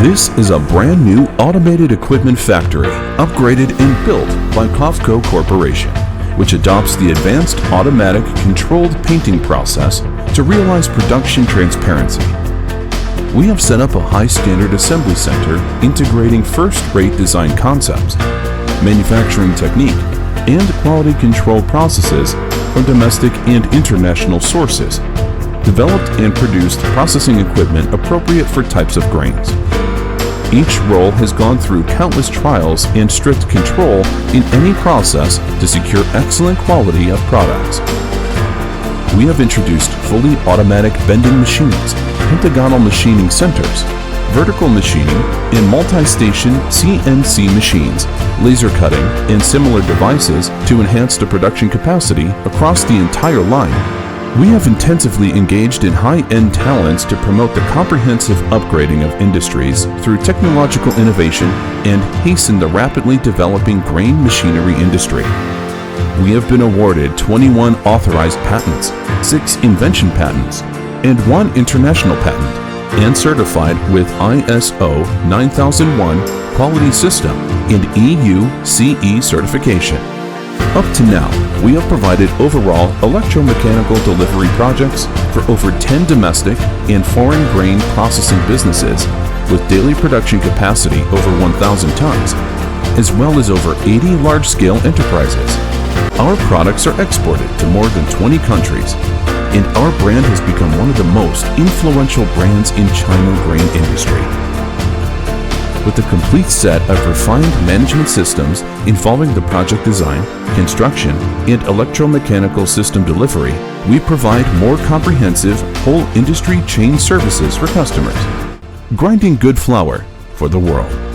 This is a brand new automated equipment factory, upgraded and built by COFCO Corporation, which adopts the advanced automatic controlled painting process to realize production transparency. We have set up a high-standard assembly center integrating first-rate design concepts, manufacturing technique, and quality control processes from domestic and international sources, developed and produced processing equipment appropriate for types of grains. Each roll has gone through countless trials and strict control in any process to secure excellent quality of products. We have introduced fully automatic bending machines, pentagonal machining centers, vertical machining, and multi-station CNC machines, laser cutting, and similar devices to enhance the production capacity across the entire line. We have intensively engaged in high-end talents to promote the comprehensive upgrading of industries through technological innovation and hasten the rapidly developing grain machinery industry. We have been awarded 21 authorized patents, 6 invention patents, and 1 international patent, and certified with ISO 9001 quality system and EU CE certification. Up to now, we have provided overall electromechanical delivery projects for over 10 domestic and foreign grain processing businesses with daily production capacity over 1,000 tons, as well as over 80 large-scale enterprises. Our products are exported to more than 20 countries, and our brand has become one of the most influential brands in China grain industry. With a complete set of refined management systems involving the project design, construction, and electromechanical system delivery, we provide more comprehensive whole industry chain services for customers. Grinding good flour for the world.